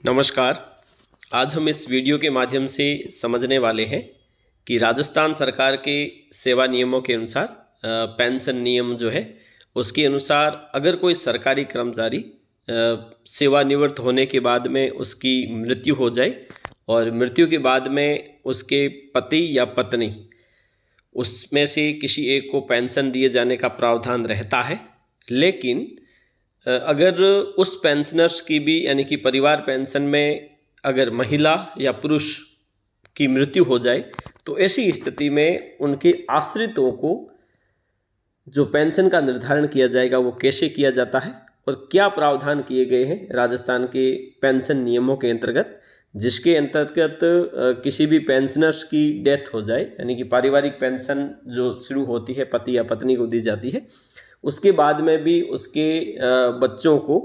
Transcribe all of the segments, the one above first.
नमस्कार। आज हम इस वीडियो के माध्यम से समझने वाले हैं कि राजस्थान सरकार के सेवा नियमों के अनुसार पेंशन नियम जो है उसके अनुसार अगर कोई सरकारी कर्मचारी सेवानिवृत्त होने के बाद में उसकी मृत्यु हो जाए और मृत्यु के बाद में उसके पति या पत्नी उसमें से किसी एक को पेंशन दिए जाने का प्रावधान रहता है। लेकिन अगर उस पेंशनर्स की भी यानी कि परिवार पेंशन में अगर महिला या पुरुष की मृत्यु हो जाए तो ऐसी स्थिति में उनके आश्रितों को जो पेंशन का निर्धारण किया जाएगा वो कैसे किया जाता है और क्या प्रावधान किए गए हैं राजस्थान के पेंशन नियमों के अंतर्गत, जिसके अंतर्गत किसी भी पेंशनर्स की डेथ हो जाए यानी कि पारिवारिक पेंशन जो शुरू होती है पति या पत्नी को दी जाती है, उसके बाद में भी उसके बच्चों को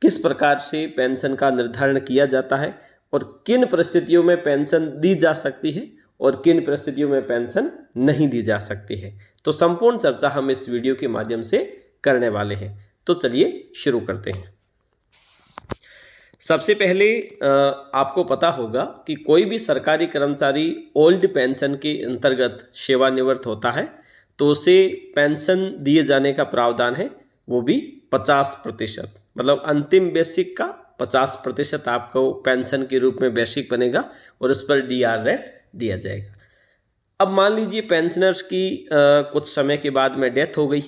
किस प्रकार से पेंशन का निर्धारण किया जाता है और किन परिस्थितियों में पेंशन दी जा सकती है और किन परिस्थितियों में पेंशन नहीं दी जा सकती है। तो संपूर्ण चर्चा हम इस वीडियो के माध्यम से करने वाले हैं। तो चलिए शुरू करते हैं। सबसे पहले आपको पता होगा कि कोई भी सरकारी कर्मचारी ओल्ड पेंशन के अंतर्गत सेवानिवृत्त होता है तो उसे पेंशन दिए जाने का प्रावधान है, वो भी 50%, मतलब अंतिम बेसिक का 50% आपको पेंशन के रूप में बेसिक बनेगा और उस पर डीआर रेट दिया जाएगा। अब मान लीजिए पेंशनर्स की कुछ समय के बाद में डेथ हो गई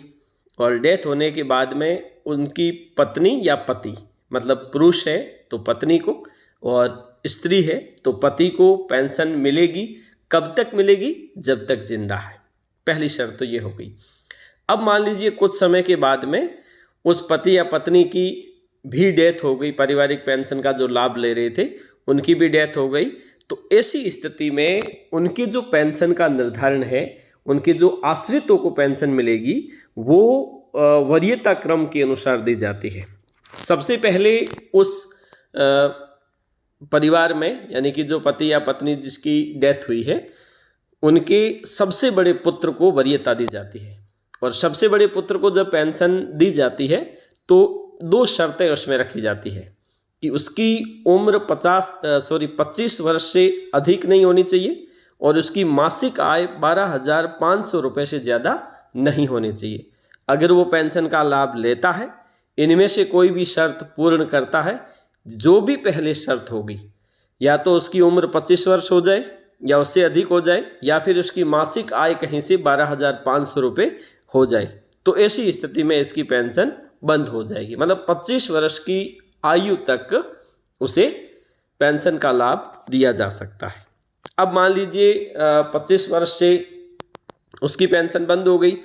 और डेथ होने के बाद में उनकी पत्नी या पति, मतलब पुरुष है तो पत्नी को और स्त्री है तो पति को पेंशन मिलेगी। कब तक मिलेगी? जब तक जिंदा है। पहली शर्त तो ये हो गई। अब मान लीजिए कुछ समय के बाद में उस पति या पत्नी की भी डेथ हो गई, पारिवारिक पेंशन का जो लाभ ले रहे थे उनकी भी डेथ हो गई, तो ऐसी स्थिति में उनके जो पेंशन का निर्धारण है, उनके जो आश्रितों को पेंशन मिलेगी वो वरीयता क्रम के अनुसार दी जाती है। सबसे पहले उस परिवार में यानी कि जो पति या पत्नी जिसकी डेथ हुई है उनके सबसे बड़े पुत्र को वरीयता दी जाती है और सबसे बड़े पुत्र को जब पेंशन दी जाती है तो 2 शर्तें उसमें रखी जाती है कि उसकी उम्र 25 वर्ष से अधिक नहीं होनी चाहिए और उसकी मासिक आय 12,500 रुपये से ज़्यादा नहीं होनी चाहिए। अगर वो पेंशन का लाभ लेता है, इनमें से कोई भी शर्त पूर्ण करता है, जो भी पहले शर्त होगी, या तो उसकी उम्र 25 वर्ष हो जाए या उससे अधिक हो जाए या फिर उसकी मासिक आय कहीं से 12,500 रुपये हो जाए, तो ऐसी स्थिति में इसकी पेंशन बंद हो जाएगी। मतलब 25 वर्ष की आयु तक उसे पेंशन का लाभ दिया जा सकता है। अब मान लीजिए 25 वर्ष से उसकी पेंशन बंद हो गई।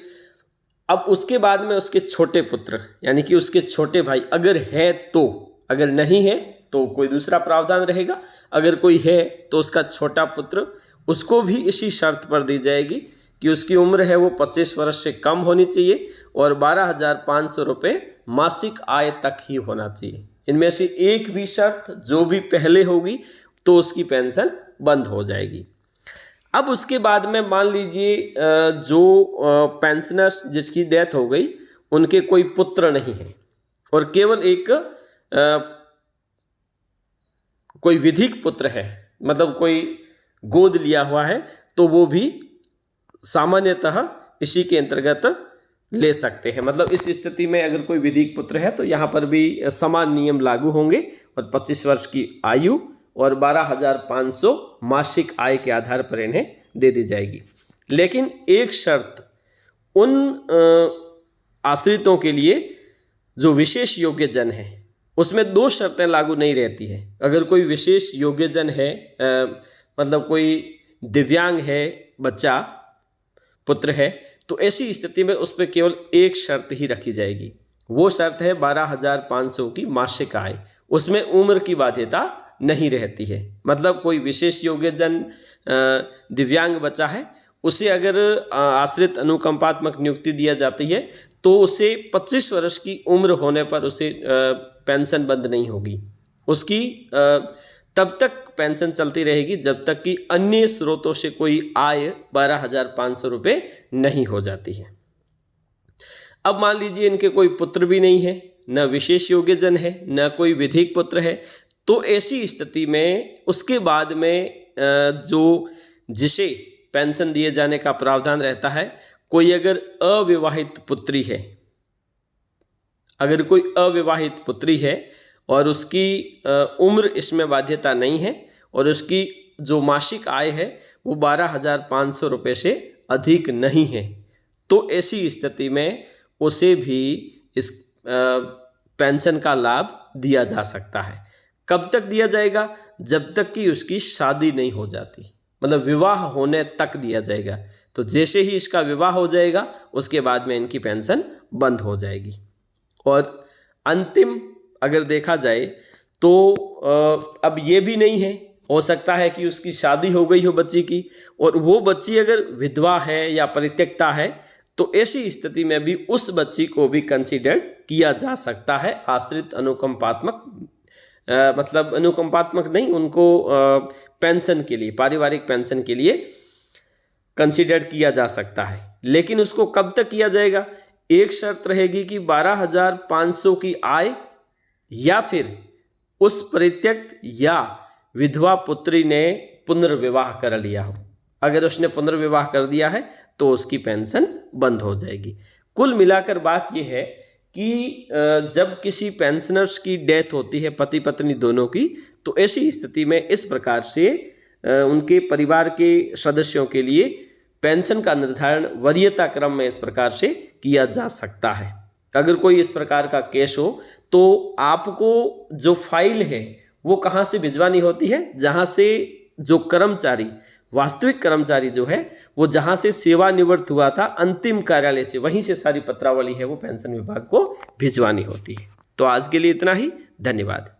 अब उसके बाद में उसके छोटे पुत्र यानी कि उसके छोटे भाई अगर है तो, अगर नहीं है तो कोई दूसरा प्रावधान रहेगा। अगर कोई है तो उसका छोटा पुत्र, उसको भी इसी शर्त पर दी जाएगी कि उसकी उम्र है वो 25 वर्ष से कम होनी चाहिए और 12,500 रुपये मासिक आय तक ही होना चाहिए। इनमें से एक भी शर्त जो भी पहले होगी तो उसकी पेंशन बंद हो जाएगी। अब उसके बाद में मान लीजिए जो पेंशनर्स जिसकी डेथ हो गई उनके कोई पुत्र नहीं है और केवल एक कोई विधिक पुत्र है, मतलब कोई गोद लिया हुआ है, तो वो भी सामान्यतः इसी के अंतर्गत ले सकते हैं। मतलब इस स्थिति में अगर कोई विधिक पुत्र है तो यहाँ पर भी समान नियम लागू होंगे और 25 वर्ष की आयु और 12,500 मासिक आय के आधार पर इन्हें दे दी जाएगी। लेकिन एक शर्त उन आश्रितों के लिए जो विशेष योग्यजन है, उसमें 2 शर्तें लागू नहीं रहती हैं। अगर कोई विशेष योग्यजन है, मतलब कोई दिव्यांग है, बच्चा पुत्र है, तो ऐसी स्थिति में उस पर केवल एक शर्त ही रखी जाएगी। वो शर्त है 12,500 की मासिक आय। उसमें उम्र की बाध्यता नहीं रहती है। मतलब कोई विशेष योग्यजन दिव्यांग बच्चा है, उसे अगर आश्रित अनुकंपात्मक नियुक्ति दिया जाती है तो उसे 25 वर्ष की उम्र होने पर उसे पेंशन बंद नहीं होगी। उसकी तब तक पेंशन चलती रहेगी जब तक कि अन्य स्रोतों से कोई आय 12,500 रुपये नहीं हो जाती है। अब मान लीजिए इनके कोई पुत्र भी नहीं है, न विशेष योग्यजन है, न कोई विधिक पुत्र है, तो ऐसी स्थिति में उसके बाद में जिसे पेंशन दिए जाने का प्रावधान रहता है, कोई अगर अविवाहित पुत्री है, अगर कोई अविवाहित पुत्री है और उसकी उम्र इसमें बाध्यता नहीं है और उसकी जो मासिक आय है वो 12,500 रुपये से अधिक नहीं है, तो ऐसी स्थिति में उसे भी इस पेंशन का लाभ दिया जा सकता है। कब तक दिया जाएगा? जब तक कि उसकी शादी नहीं हो जाती, मतलब विवाह होने तक दिया जाएगा। तो जैसे ही इसका विवाह हो जाएगा उसके बाद में इनकी पेंशन बंद हो जाएगी। और अंतिम अगर देखा जाए तो अब ये भी नहीं है, हो सकता है कि उसकी शादी हो गई हो बच्ची की और वो बच्ची अगर विधवा है या परित्यक्ता है, तो ऐसी स्थिति में भी उस बच्ची को भी कंसीडर किया जा सकता है आश्रित अनुकंपात्मक मतलब अनुकंपात्मक नहीं, उनको पेंशन के लिए, पारिवारिक पेंशन के लिए कंसीडर किया जा सकता है। लेकिन उसको कब तक किया जाएगा? एक शर्त रहेगी कि 12,500 की आय या फिर उस परित्यक्त या विधवा पुत्री ने पुनर्विवाह कर लिया हो। अगर उसने पुनर्विवाह कर दिया है तो उसकी पेंशन बंद हो जाएगी। कुल मिलाकर बात यह है कि जब किसी पेंशनर्स की डेथ होती है, पति पत्नी दोनों की, तो ऐसी स्थिति में इस प्रकार से उनके परिवार के सदस्यों के लिए पेंशन का निर्धारण वरीयता क्रम में इस प्रकार से किया जा सकता है। अगर कोई इस प्रकार का केस हो तो आपको जो फाइल है वो कहाँ से भिजवानी होती है? जहाँ से जो कर्मचारी, वास्तविक कर्मचारी जो है वो जहाँ से सेवानिवृत्त हुआ था अंतिम कार्यालय से, वहीं से सारी पत्रावली है वो पेंशन विभाग को भिजवानी होती है। तो आज के लिए इतना ही, धन्यवाद।